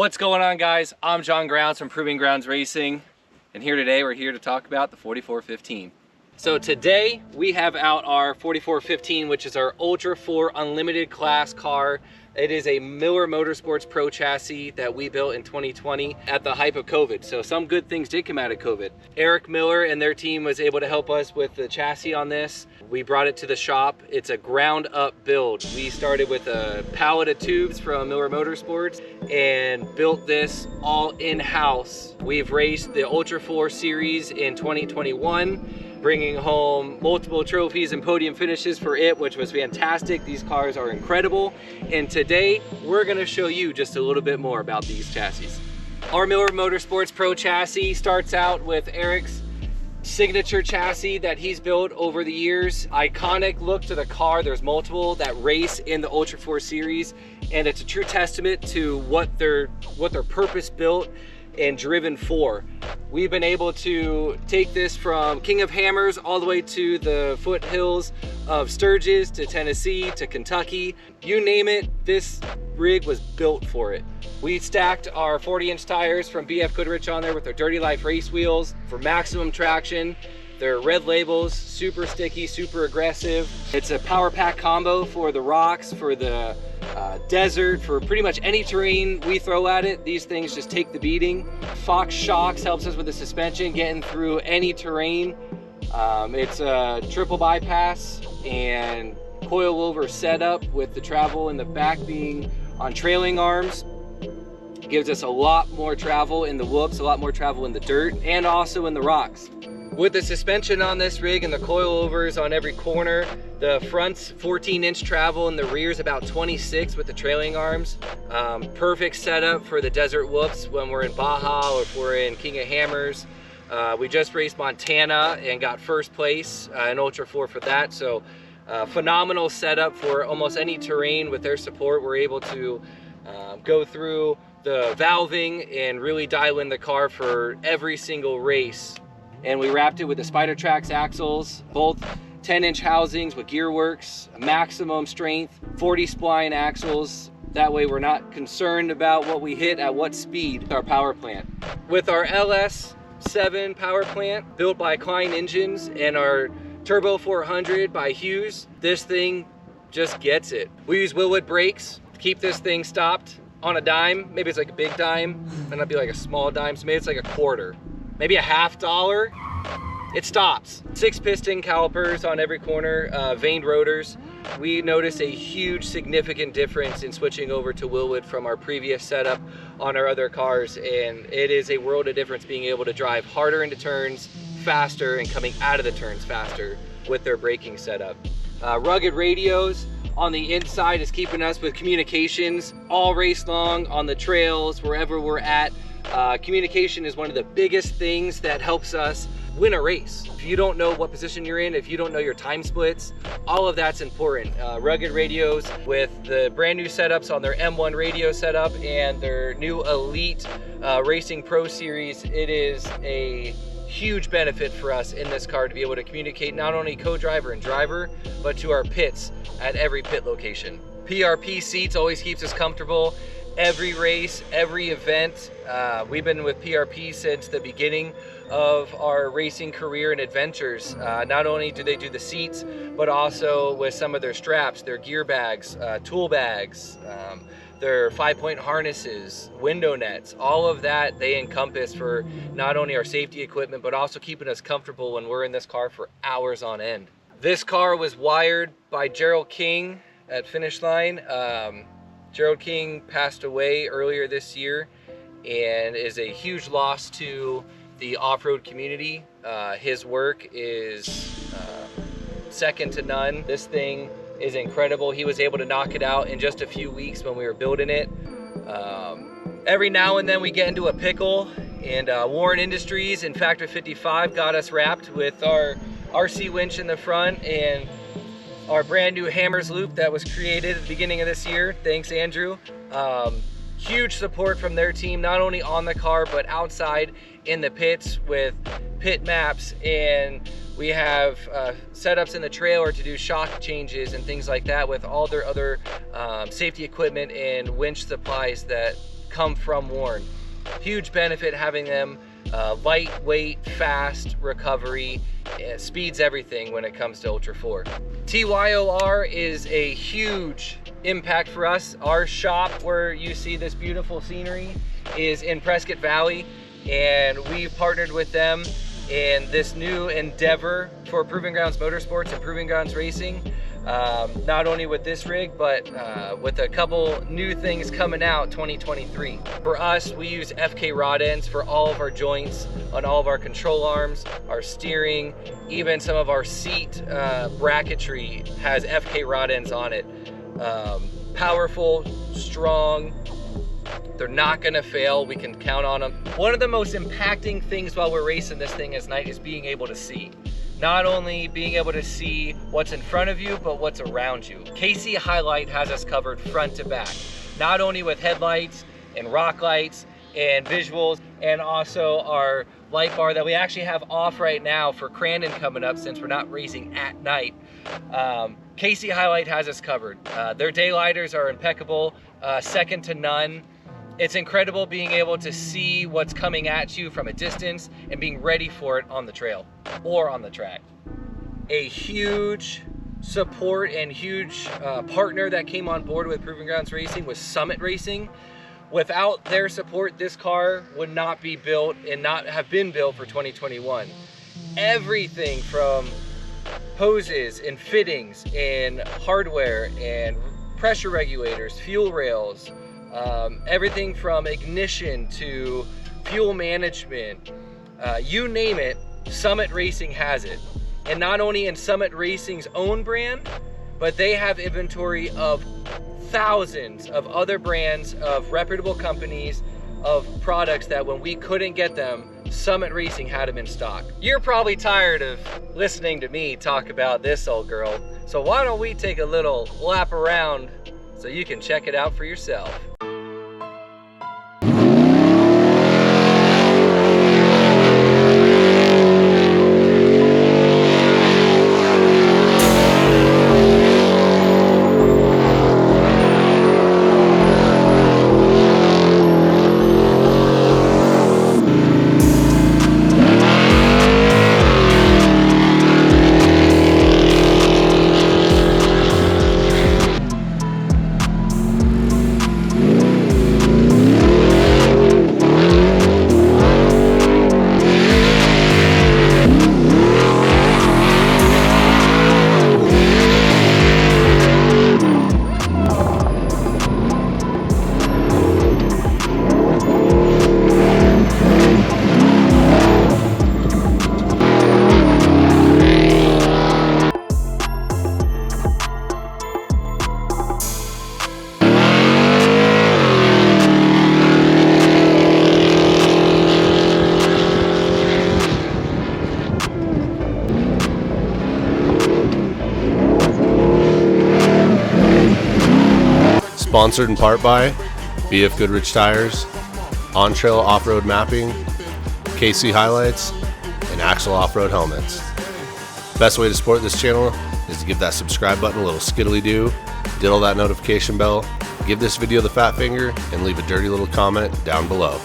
What's going on, guys? I'm John Grounds from Proving Grounds Racing, and we're here to talk about the 4415. So today we have out our 4415, which is our Ultra 4 Unlimited class car. It is a Miller Motorsports Pro chassis that we built in 2020 at the height of COVID. So some good things did come out of COVID. Eric Miller and their team was able to help us with the chassis on this. We brought it to the shop. It's a ground up build. We started with a pallet of tubes from Miller Motorsports and built this all in-house. We've raced the Ultra 4 series in 2021. Bringing home multiple trophies and podium finishes for it, which was fantastic. These cars are incredible. And today, we're gonna show you just a little bit more about these chassis. Our Miller Motorsports Pro chassis starts out with Eric's signature chassis that he's built over the years. Iconic look to the car. There's multiple that race in the Ultra 4 series, and it's a true testament to what they're purpose built and driven for. We've been able to take this from King of Hammers all the way to the foothills of Sturgis to Tennessee to Kentucky. You name it, this rig was built for it. We stacked our 40-inch tires from BF Goodrich on there with our Dirty Life race wheels for maximum traction. They're red labels, super sticky, super aggressive. It's a power pack combo for the rocks, for the desert, for pretty much any terrain we throw at it. These things just take the beating. Fox Shocks helps us with the suspension, getting through any terrain. It's a triple bypass and coilover setup with the travel in the back being on trailing arms. It gives us a lot more travel in the whoops, a lot more travel in the dirt, and also in the rocks. With the suspension on this rig and the coilovers on every corner, the front's 14-inch travel and the rear's about 26 with the trailing arms. Perfect setup for the desert whoops when we're in Baja or if we're in King of Hammers. We just raced Montana and got first place in Ultra 4 for that. So phenomenal setup for almost any terrain. With their support, we're able to go through the valving and really dial in the car for every single race. And we wrapped it with the spidertrax axles, both 10-inch housings with gearworks, maximum strength, 40 spline axles. That way we're not concerned about what we hit at what speed. Our power plant. With our LS7 power plant built by Klein Engines and our Turbo 400 by Hughes, this thing just gets it. We use Wilwood brakes to keep this thing stopped on a dime. Maybe it's like a big dime, might not be like a small dime, so maybe it's like a quarter. Maybe a $50. It stops. 6 piston calipers on every corner, vaned rotors. We noticed a huge significant difference in switching over to Wilwood from our previous setup on our other cars, and it is a world of difference being able to drive harder into turns faster and coming out of the turns faster with their braking setup. Rugged radios on the inside is keeping us with communications all race long on the trails, wherever we're at. Communication is one of the biggest things that helps us win a race. If you don't know what position you're in, if you don't know your time splits, all of that's important. Rugged radios with the brand new setups on their M1 radio setup and their new Elite Racing Pro Series, it is a huge benefit for us in this car to be able to communicate not only co-driver and driver, but to our pits at every pit location. PRP seats always keeps us comfortable. Every race, every event. We've been with PRP since the beginning of our racing career and adventures. Not only do they do the seats, but also with some of their straps, their gear bags, tool bags, their 5-point harnesses, window nets, all of that they encompass for not only our safety equipment, but also keeping us comfortable when we're in this car for hours on end. This car was wired by Gerald King at Finish Line. Gerald King passed away earlier this year and is a huge loss to the off-road community. His work is second to none. This thing is incredible. He was able to knock it out in just a few weeks when we were building it. Every now and then we get into a pickle, and Warren Industries in Factory 55 got us wrapped with our RC winch in the front and our brand new Hammers loop that was created at the beginning of this year. Thanks, Andrew. Huge support from their team, not only on the car, but outside in the pits with pit maps, and we have setups in the trailer to do shock changes and things like that with all their other safety equipment and winch supplies that come from Warn. Huge benefit having them. Lightweight, fast recovery, speeds everything when it comes to Ultra 4. TYOR is a huge impact for us. Our shop, where you see this beautiful scenery, is in Prescott Valley, and we've partnered with them in this new endeavor for Proving Grounds Motorsports and Proving Grounds Racing. Not only with this rig, but with a couple new things coming out 2023. For us, we use FK rod ends for all of our joints, on all of our control arms, our steering, even some of our seat bracketry has FK rod ends on it. Powerful, strong, they're not gonna fail, we can count on them. One of the most impacting things while we're racing this thing at night is being able to see. Not only being able to see what's in front of you, but what's around you. KC HiLight has us covered front to back, not only with headlights and rock lights and visuals, and also our light bar that we actually have off right now for Crandon coming up since we're not racing at night. KC HiLight has us covered. Their daylighters are impeccable, second to none. It's incredible being able to see what's coming at you from a distance and being ready for it on the trail or on the track. A huge support and huge partner that came on board with Proving Grounds Racing was Summit Racing. Without their support, this car would not be built and not have been built for 2021. Everything from hoses and fittings and hardware and pressure regulators, fuel rails, everything from ignition to fuel management, you name it, Summit Racing has it. And not only in Summit Racing's own brand, but they have inventory of thousands of other brands of reputable companies of products that when we couldn't get them, Summit Racing had them in stock. You're probably tired of listening to me talk about this old girl, so why don't we take a little lap around so you can check it out for yourself. Sponsored in part by BF Goodrich Tires, OnTrail Off-Road Mapping, KC HiLights, and AXEL Off-Road Helmets. Best way to support this channel is to give that subscribe button a little skiddly-doo, diddle that notification bell, give this video the fat finger, and leave a dirty little comment down below.